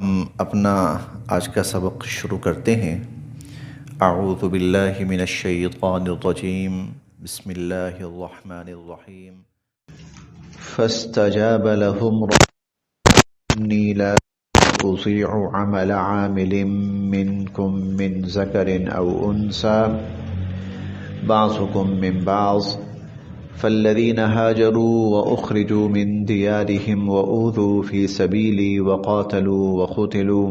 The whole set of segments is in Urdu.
ہم اپنا آج کا سبق شروع کرتے ہیں۔ اعوذ باللہ من الشیطان الرجیم، بسم اللہ الرحمن الرحیم۔ فاستجاب لهم ربهم انی لا اضیع عمل عامل منکم من ذکر او انثى بعضکم من بعض فالذین هاجروا وأخرجوا من دیارهم وأوذوا في سبیلی وقاتلوا وقتلوا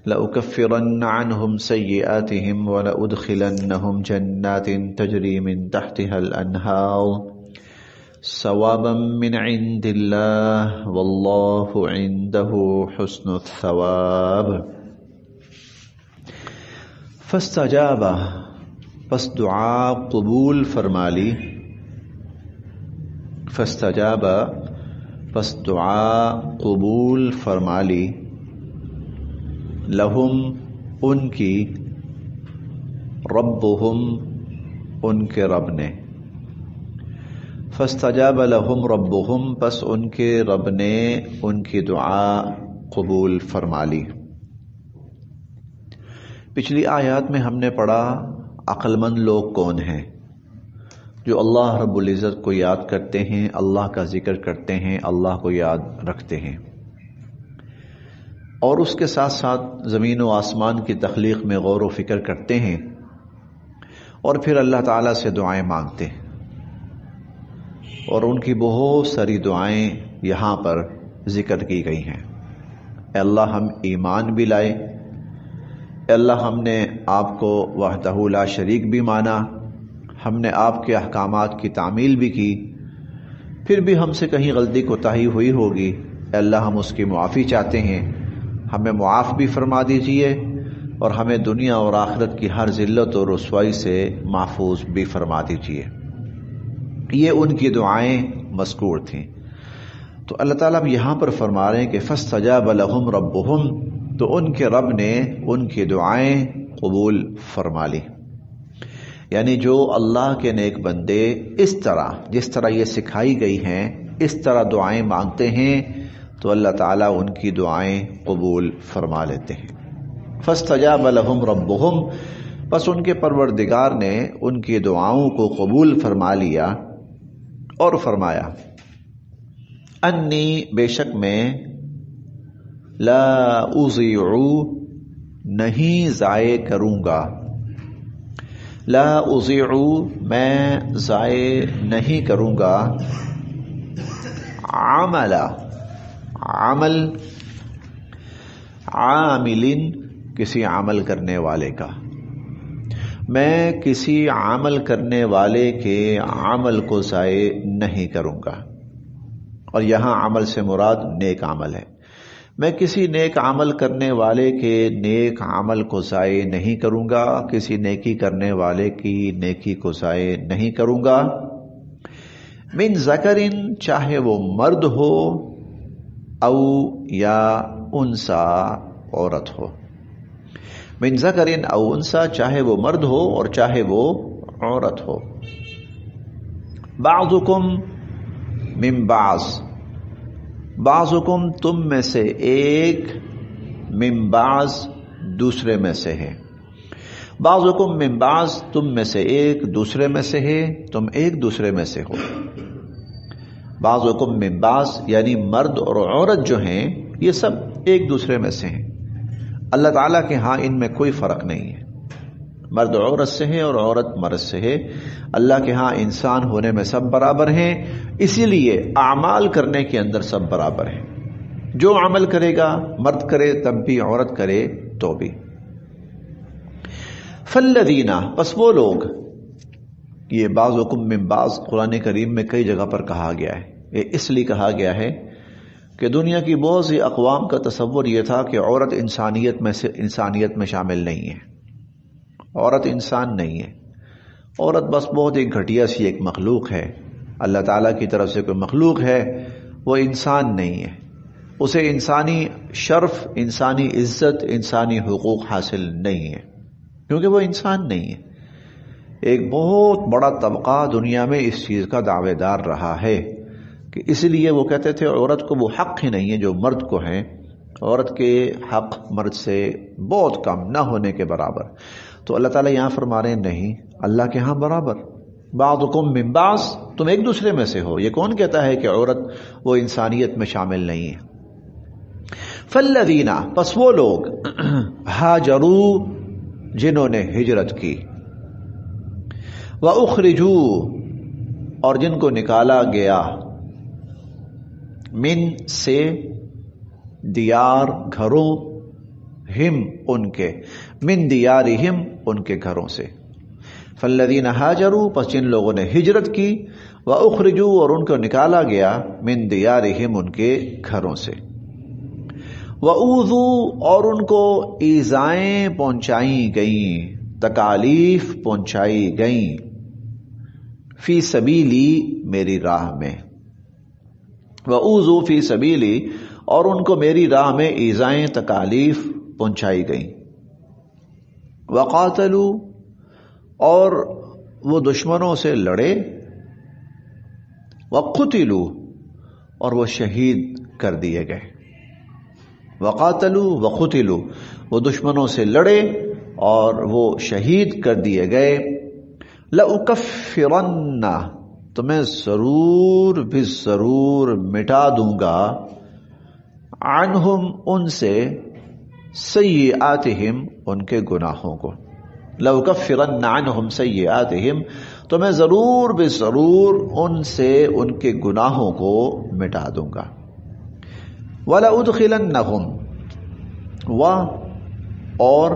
لأكفرن عنهم سیئاتهم ولأدخلنهم جنات تجری من تحتها الأنهار ثوابا من عند اللہ واللہ عنده حسن الثواب۔ فاستجاب، پس دعا قبول فرما لی، فاستجاب، پس دعا قبول فرما لی، لہم، ان کی، ربہم، ان کے رب نے، فاستجاب لہم ربہم، پس ان کے رب نے ان کی دعا قبول فرما لی۔ پچھلی آیات میں ہم نے پڑھا عقل مند لوگ کون ہیں؟ جو اللہ رب العزت کو یاد کرتے ہیں، اللہ کا ذکر کرتے ہیں، اللہ کو یاد رکھتے ہیں، اور اس کے ساتھ ساتھ زمین و آسمان کی تخلیق میں غور و فکر کرتے ہیں، اور پھر اللہ تعالیٰ سے دعائیں مانگتے ہیں۔ اور ان کی بہت ساری دعائیں یہاں پر ذکر کی گئی ہیں۔ اے اللہ، ہم ایمان بھی لائے، اے اللہ ہم نے آپ کو وحدہ لا شریک بھی مانا، ہم نے آپ کے احکامات کی تعمیل بھی کی، پھر بھی ہم سے کہیں غلطی کوتاہی ہوئی ہوگی، اے اللہ ہم اس کی معافی چاہتے ہیں، ہمیں معاف بھی فرما دیجئے، اور ہمیں دنیا اور آخرت کی ہر ذلت اور رسوائی سے محفوظ بھی فرما دیجئے۔ یہ ان کی دعائیں مذکور تھیں۔ تو اللہ تعالیٰ اب یہاں پر فرما رہے ہیں کہ فاستجاب لہم ربہم، تو ان کے رب نے ان کی دعائیں قبول فرما لی۔ یعنی جو اللہ کے نیک بندے اس طرح، جس طرح یہ سکھائی گئی ہیں، اس طرح دعائیں مانگتے ہیں، تو اللہ تعالیٰ ان کی دعائیں قبول فرما لیتے ہیں۔ فاستجاب لہم ربہم، پس ان کے پروردگار نے ان کی دعاؤں کو قبول فرما لیا اور فرمایا، انی، بے شک میں، لا اضیع، نہیں ضائع کروں گا، لا اضیع، میں ضائع نہیں کروں گا، عمل، عامل، کسی عمل کرنے والے کا، میں کسی عمل کرنے والے کے عمل کو ضائع نہیں کروں گا۔ اور یہاں عمل سے مراد نیک عمل ہے۔ میں کسی نیک عمل کرنے والے کے نیک عمل کو ضائع نہیں کروں گا، کسی نیکی کرنے والے کی نیکی کو ضائع نہیں کروں گا۔ من ذکرن، چاہے وہ مرد ہو، او یا انسا، عورت ہو، من ذکرن او انسا، چاہے وہ مرد ہو اور چاہے وہ عورت ہو، بعضکم من بعض، بعضکم تم میں سے ایک، من بعض دوسرے میں سے ہے، بعضکم من بعض تم میں سے ایک دوسرے میں سے ہے، تم ایک دوسرے میں سے ہو۔ بعضکم من بعض یعنی مرد اور عورت جو ہیں یہ سب ایک دوسرے میں سے ہیں۔ اللہ تعالیٰ کے ہاں ان میں کوئی فرق نہیں ہے، مرد عورت سے ہے اور عورت مرد سے ہے۔ اللہ کے ہاں انسان ہونے میں سب برابر ہیں، اسی لیے اعمال کرنے کے اندر سب برابر ہیں۔ جو عمل کرے گا، مرد کرے تب بھی، عورت کرے تو بھی۔ فالذین، پس وہ لوگ، یہ بعضکم من بعض قرآن کریم میں کئی جگہ پر کہا گیا ہے۔ یہ اس لیے کہا گیا ہے کہ دنیا کی بہت سی اقوام کا تصور یہ تھا کہ عورت انسانیت میں شامل نہیں ہے، عورت انسان نہیں ہے، عورت بس بہت ایک گھٹیا سی ایک مخلوق ہے، اللہ تعالیٰ کی طرف سے کوئی مخلوق ہے، وہ انسان نہیں ہے، اسے انسانی شرف، انسانی عزت، انسانی حقوق حاصل نہیں ہے، کیونکہ وہ انسان نہیں ہے۔ ایک بہت بڑا طبقہ دنیا میں اس چیز کا دعوے دار رہا ہے کہ اس لیے وہ کہتے تھے عورت کو وہ حق ہی نہیں ہے جو مرد کو ہے عورت کے حق مرد سے بہت کم، نہ ہونے کے برابر. تو اللہ تعالیٰ یہاں فرما رہے ہیں نہیں، اللہ کے ہاں برابر. بعضکم من بعض، تم ایک دوسرے میں سے ہو. یہ کون کہتا ہے کہ عورت وہ انسانیت میں شامل نہیں ہے؟ فالذین، پس وہ لوگ ہاجروا، جنہوں نے ہجرت کی، وَأُخْرِجُوا، اور جن کو نکالا گیا، من سے، دیار گھروں، ہم ان کے، من دیارہم ان کے گھروں سے. فالذین ہاجروا، پس جن لوگوں نے ہجرت کی، وَأُخْرِجُوا، اور ان کو نکالا گیا، من دیارہم ان کے گھروں سے، وَأُوذُوا، اور ان کو ایذائیں پہنچائی گئیں، تکالیف پہنچائی گئیں، فی سبیلی، میری راہ میں. وَأُوذُوا فی سبیلی، اور ان کو میری راہ میں ایذائیں تکالیف پہنچائی گئیں. وَقَاتَلُوا، اور وہ دشمنوں سے لڑے. وَقُتِلُوا، اور وہ شہید کر دیے گئے. وَقَاتَلُوا وَقُتِلُوا، وہ دشمنوں سے لڑے اور وہ شہید کر دیے گئے. لَأُكَفِّرَنَّ، تو میں ضرور بھی ضرور مٹا دوں گا، عنہم، ان سے، سیئاتہم، ان کے گناہوں کو. لَأُكَفِّرَنَّ عَنْهُمْ سَيِّئَاتِهِمْ، تو میں ضرور بے ضرور ان سے ان کے گناہوں کو مٹا دوں گا. وَلَأُدْخِلَنَّهُمْ، اور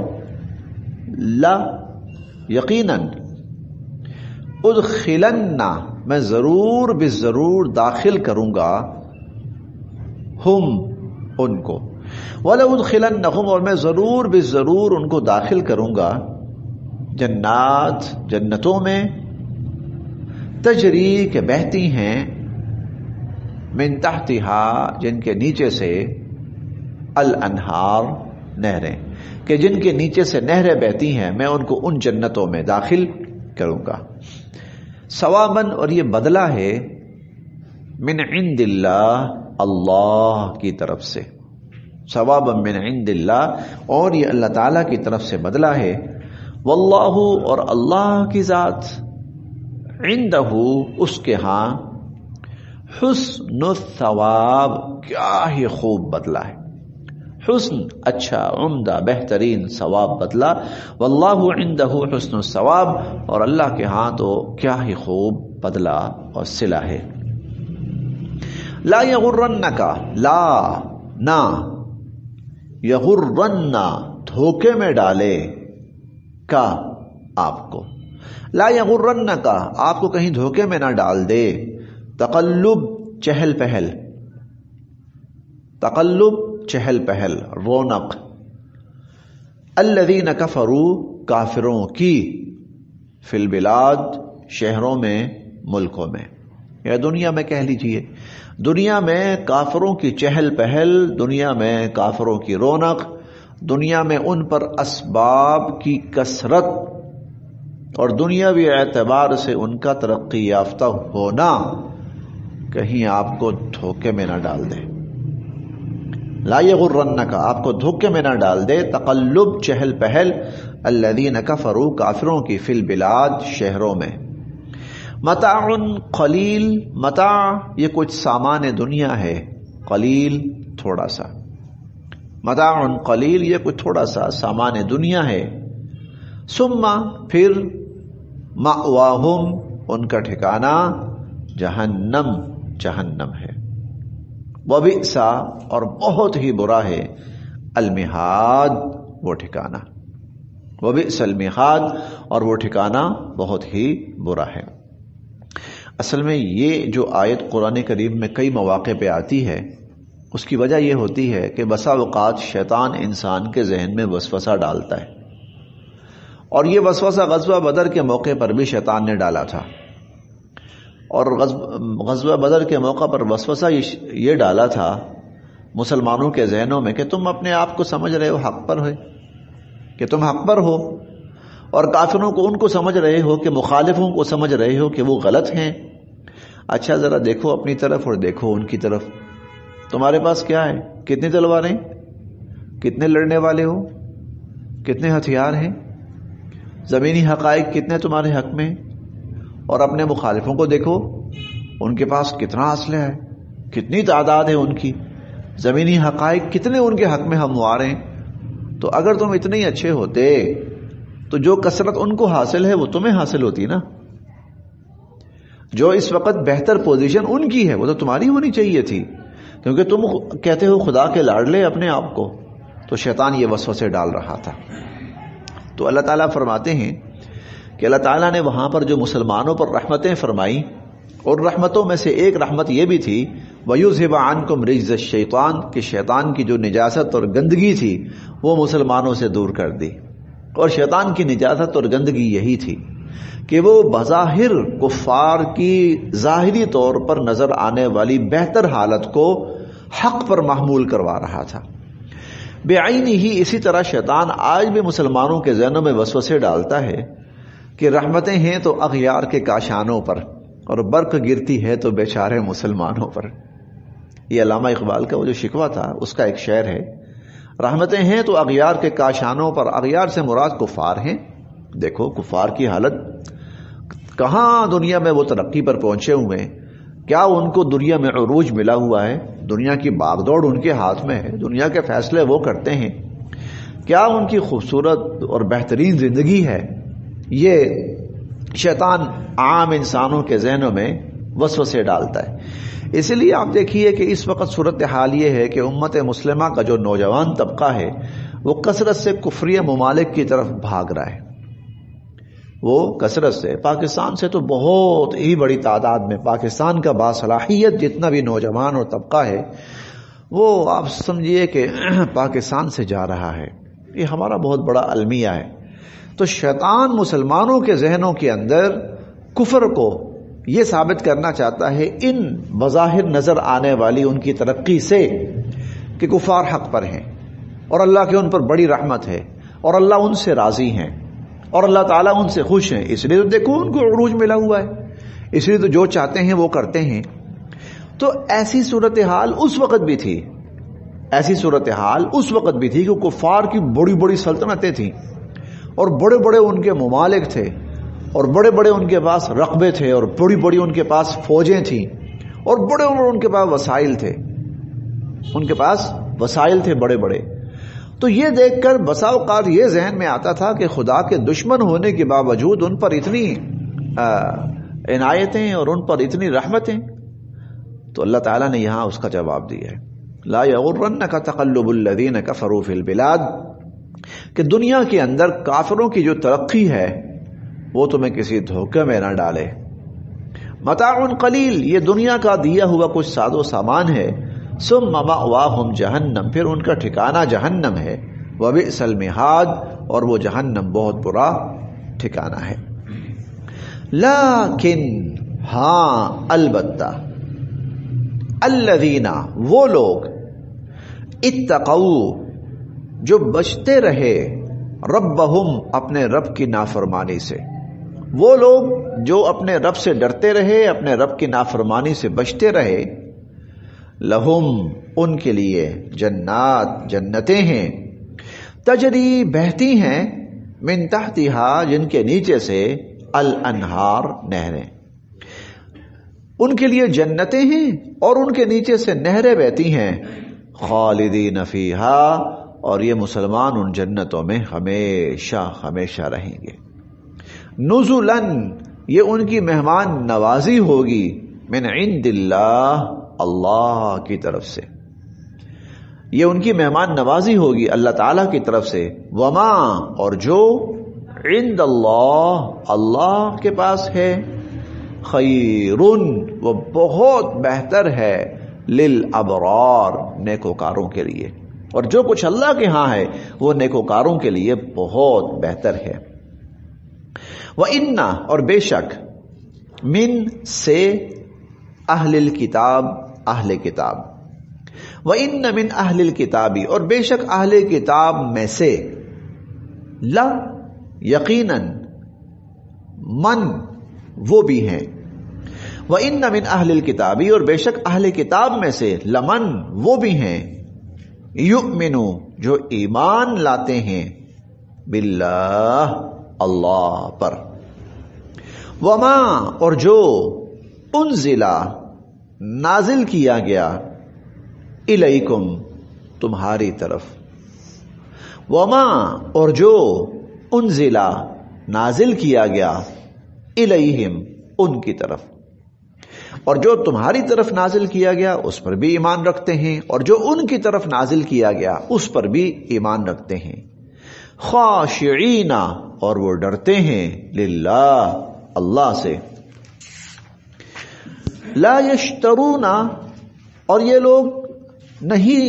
لا، یقیناً، ادخلن، میں ضرور بے ضرور داخل کروں گا، ہم، ان کو. وَلَأُدْخِلَنَّهُمْ، اور میں ضرور بے ضرور ان کو داخل کروں گا، جنات، جنتوں میں، تجری، کہ بہتی ہیں، من تحتہا، جن کے نیچے سے، الانہار، نہریں، کہ جن کے نیچے سے نہریں بہتی ہیں، میں ان کو ان جنتوں میں داخل کروں گا. ثواباً، اور یہ بدلہ ہے، من عند اللہ، اللہ کی طرف سے. ثواباً من عند اللہ، اور یہ اللہ تعالیٰ کی طرف سے بدلہ ہے. واللہ، اور اللہ کی ذات، عندہ، اس کے ہاں، حسن الثواب، کیا ہی خوب بدلہ ہے. حسن، اچھا، عمدہ، بہترین، ثواب، بدلہ. واللہ عندہ حسن الثواب، اور اللہ کے ہاں تو کیا ہی خوب بدلہ اور صلہ ہے. لا یغرنک، لا، نہ، یغرن، دھوکے میں ڈالے، کا، آپ کو. لا یغرنک، آپ کو کہیں دھوکے میں نہ ڈال دے. تقلب، چہل پہل، تقلب، چہل پہل، رونق. الذین کفروا، کافروں کی، فی البلاد، شہروں میں، ملکوں میں، یا دنیا میں کہہ لیجئے. دنیا میں کافروں کی چہل پہل، دنیا میں کافروں کی رونق، دنیا میں ان پر اسباب کی کثرت، اور دنیاوی اعتبار سے ان کا ترقی یافتہ ہونا کہیں آپ کو دھوکے میں نہ ڈال دے. لا یغرنک، آپ کو دھوکے میں نہ ڈال دے. تقلب، چہل پہل، الذین کفروا، کافروں کی، فی البلاد، شہروں میں. متاع قلیل، متاع، یہ کچھ سامان دنیا ہے، قلیل، تھوڑا سا. متاع قلیل، یہ کچھ تھوڑا سا سامان دنیا ہے. ثم، پھر، مأواہم، ان کا ٹھکانہ، جہنم، جہنم ہے. وبئس، اور بہت ہی برا ہے، المہاد، وہ ٹھکانہ. وبئس المہاد، اور وہ ٹھکانہ بہت ہی برا ہے. اصل میں یہ جو آیت قرآن کریم میں کئی مواقع پہ آتی ہے، اس کی وجہ یہ ہوتی ہے کہ بسا اوقات شیطان انسان کے ذہن میں وسوسہ ڈالتا ہے. اور یہ وسوسہ غزوہ بدر کے موقع پر بھی شیطان نے ڈالا تھا. اور غزوہ بدر کے موقع پر وسوسہ یہ ڈالا تھا مسلمانوں کے ذہنوں میں کہ تم اپنے آپ کو سمجھ رہے ہو حق پر ہے، کہ تم حق پر ہو، اور کافروں کو، ان کو سمجھ رہے ہو، کہ مخالفوں کو سمجھ رہے ہو کہ وہ غلط ہیں. اچھا ذرا دیکھو اپنی طرف اور دیکھو ان کی طرف. تمہارے پاس کیا ہے؟ کتنی تلواریں؟ کتنے لڑنے والے ہو، کتنے ہتھیار ہیں، زمینی حقائق کتنے تمہارے حق میں، اور اپنے مخالفوں کو دیکھو ان کے پاس کتنا اسلحہ ہے، کتنی تعداد ہے ان کی، زمینی حقائق کتنے ان کے حق میں ہموار ہیں۔ تو اگر تم اتنے ہی اچھے ہوتے تو جو کثرت ان کو حاصل ہے وہ تمہیں حاصل ہوتی نا، جو اس وقت بہتر پوزیشن ان کی ہے وہ تو تمہاری ہونی چاہیے تھی، کیونکہ تم کہتے ہو خدا کے لاڈلے اپنے آپ کو۔ تو شیطان یہ وسوسے ڈال رہا تھا۔ تو اللہ تعالیٰ فرماتے ہیں کہ اللہ تعالیٰ نے وہاں پر جو مسلمانوں پر رحمتیں فرمائی، اور رحمتوں میں سے ایک رحمت یہ بھی تھی وَيُذْهِبَ عَنْكُمْ رِجْزَ الشَّيْطَانِ، کہ شیطان کی جو نجاست اور گندگی تھی وہ مسلمانوں سے دور کر دی۔ اور شیطان کی نجاست اور گندگی یہی تھی کہ وہ بظاہر کفار کی ظاہری طور پر نظر آنے والی بہتر حالت کو حق پر محمول کروا رہا تھا۔ بعینی ہی اسی طرح شیطان آج بھی مسلمانوں کے ذہنوں میں وسوسے ڈالتا ہے کہ رحمتیں ہیں تو اغیار کے کاشانوں پر، اور برق گرتی ہے تو بیچارے مسلمانوں پر۔ یہ علامہ اقبال کا وہ جو شکوہ تھا اس کا ایک شعر ہے، رحمتیں ہیں تو اغیار کے کاشانوں پر، اغیار سے مراد کفار ہیں۔ دیکھو کفار کی حالت کہاں دنیا میں وہ ترقی پر پہنچے ہوئے ہیں، کیا ان کو دنیا میں عروج ملا ہوا ہے، دنیا کی باغ دوڑ ان کے ہاتھ میں ہے، دنیا کے فیصلے وہ کرتے ہیں، کیا ان کی خوبصورت اور بہترین زندگی ہے۔ یہ شیطان عام انسانوں کے ذہنوں میں وسوسے ڈالتا ہے۔ اسی لیے آپ دیکھیے کہ اس وقت صورتحال یہ ہے کہ امت مسلمہ کا جو نوجوان طبقہ ہے وہ کثرت سے کفری ممالک کی طرف بھاگ رہا ہے، وہ کثرت سے پاکستان سے تو بہت ہی بڑی تعداد میں پاکستان کا باصلاحیت جتنا بھی نوجوان اور طبقہ ہے وہ آپ سمجھیے کہ پاکستان سے جا رہا ہے۔ یہ ہمارا بہت بڑا المیہ ہے۔ تو شیطان مسلمانوں کے ذہنوں کے اندر کفر کو یہ ثابت کرنا چاہتا ہے ان بظاہر نظر آنے والی ان کی ترقی سے کہ کفار حق پر ہیں اور اللہ کے ان پر بڑی رحمت ہے اور اللہ ان سے راضی ہیں اور اللہ تعالیٰ ان سے خوش ہیں، اس لیے تو دیکھو ان کو عروج ملا ہوا ہے، اس لیے تو جو چاہتے ہیں وہ کرتے ہیں۔ تو ایسی صورتحال اس وقت بھی تھی، ایسی صورتحال اس وقت بھی تھی کہ کفار کی بڑی بڑی سلطنتیں تھیں اور بڑے بڑے ان کے ممالک تھے اور بڑے بڑے ان کے پاس رقبے تھے اور بڑی بڑی ان کے پاس فوجیں تھیں اور بڑے ان کے پاس وسائل تھے، ان کے پاس وسائل تھے بڑے بڑے۔ تو یہ دیکھ کر بسا اوقات یہ ذہن میں آتا تھا کہ خدا کے دشمن ہونے کے باوجود ان پر اتنی عنایتیں اور ان پر اتنی رحمتیں۔ تو اللہ تعالیٰ نے یہاں اس کا جواب دیا ہے، لا یغرنک تقلب الذین کفروا فی البلاد، کہ دنیا کے اندر کافروں کی جو ترقی ہے وہ تمہیں کسی دھوکے میں نہ ڈالے۔ متاع قلیل، یہ دنیا کا دیا ہوا کچھ ساز و سامان ہے، ثم مأواہم جہنم، پھر ان کا ٹھکانہ جہنم ہے، وبئس المہاد، اور وہ جہنم بہت برا ٹھکانہ ہے۔ لیکن ہاں البتہ الذین، وہ لوگ اتقوا، جو بچتے رہے ربہم، اپنے رب کی نافرمانی سے، وہ لوگ جو اپنے رب سے ڈرتے رہے، اپنے رب کی نافرمانی سے بچتے رہے، لہم، ان کے لیے جنات، جنتیں ہیں، تجری، بہتی ہیں، من تحتہا، جن کے نیچے سے، الانہار، نہریں، ان کے لیے جنتیں ہیں اور ان کے نیچے سے نہریں بہتی ہیں، خالدین فیہا، اور یہ مسلمان ان جنتوں میں ہمیشہ ہمیشہ رہیں گے۔ نزلاً، یہ ان کی مہمان نوازی ہوگی، من عند اللہ، اللہ کی طرف سے، یہ ان کی مہمان نوازی ہوگی اللہ تعالیٰ کی طرف سے، وما، اور جو عند اللہ، اللہ کے پاس ہے، خیرن، وہ بہت بہتر ہے، للابرار، نیکوکاروں کے لیے، اور جو کچھ اللہ کے ہاں ہے وہ نیکوکاروں کے لیے بہت بہتر ہے۔ وَإِنَّ، اور بے شک، من، سے، اہل الکتاب، اہل کتاب، وَإِنَّ مِنْ اہل الکتاب، اور بے شک اہل کتاب میں سے، لا، یقیناً، من، وہ بھی ہیں، وَإِنَّ مِنْ اہل الکتاب، اور بے شک اہل کتاب میں سے، لمن، وہ بھی ہیں، یؤمنو، جو ایمان لاتے ہیں باللہ اللہ پر، وما اور جو انزلا نازل کیا گیا الیکم تمہاری طرف، وما اور جو انزلا نازل کیا گیا الیہم ان کی طرف، اور جو تمہاری طرف نازل کیا گیا اس پر بھی ایمان رکھتے ہیں، اور جو ان کی طرف نازل کیا گیا اس پر بھی ایمان رکھتے ہیں، خاشعین اور وہ ڈرتے ہیں للہ اللہ سے، لا یشترون اور یہ لوگ نہیں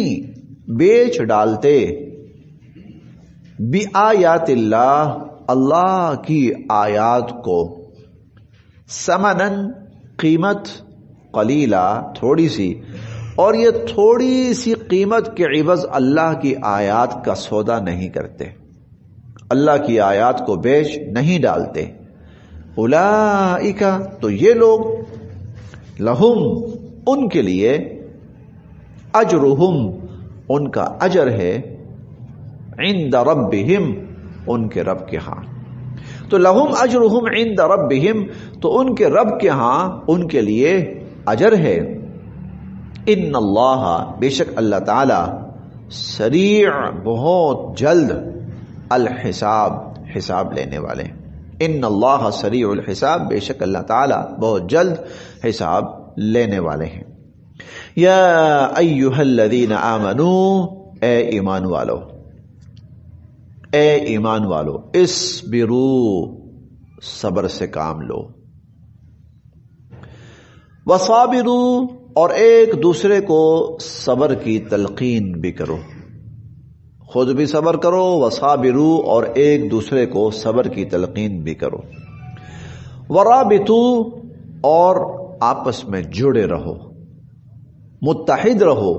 بیچ ڈالتے، بآیات اللہ اللہ کی آیات کو، ثمنن قیمت، قلیلا تھوڑی سی، اور یہ تھوڑی سی قیمت کے عوض اللہ کی آیات کا سودا نہیں کرتے، اللہ کی آیات کو بیچ نہیں ڈالتے، اولئک تو یہ لوگ، لہم ان کے لیے، اجرہم ان کا اجر ہے، عند ربہم ان کے رب کے ہاں، تو لہم اجرہم عند ربہم تو ان کے رب کے ہاں ان کے لیے اجر ہے، ان اللہ بے شک اللہ تعالی، سریع بہت جلد، الحساب حساب لینے والے، ان اللہ سریع الحساب بے شک اللہ تعالی بہت جلد حساب لینے والے ہیں۔ یا ایہا الذین آمنوا اے ایمان والو، اے ایمان والو، اصبروا صبر سے کام لو، وصابروا اور ایک دوسرے کو صبر کی تلقین بھی کرو، خود بھی صبر کرو، وصابروا اور ایک دوسرے کو صبر کی تلقین بھی کرو، ورابطوا اور آپس میں جڑے رہو، متحد رہو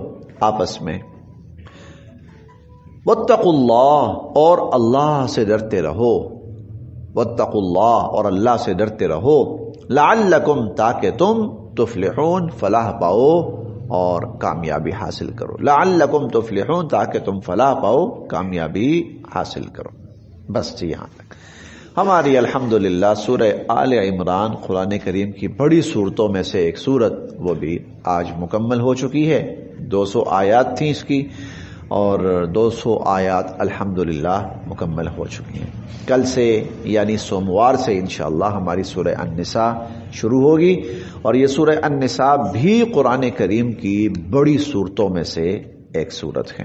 آپس میں، واتقوا اللہ اور اللہ سے ڈرتے رہو، واتقوا اللہ اور اللہ سے ڈرتے رہو، لعلکم تاکہ تم تفلحون فلاح پاؤ اور کامیابی حاصل کرو، لعلکم تفلحون تاکہ تم فلاح پاؤ کامیابی حاصل کرو۔ بس یہاں تک ہماری الحمدللہ سورہ آل عمران قرآن کریم کی بڑی صورتوں میں سے ایک صورت وہ بھی آج مکمل ہو چکی ہے، 200 آیات تھیں اس کی، اور 200 آیات الحمدللہ مکمل ہو چکی ہیں۔ کل سے یعنی سوموار سے انشاءاللہ ہماری سورہ النساء شروع ہوگی، اور یہ سورہ النساء بھی قرآن کریم کی بڑی صورتوں میں سے ایک صورت ہے۔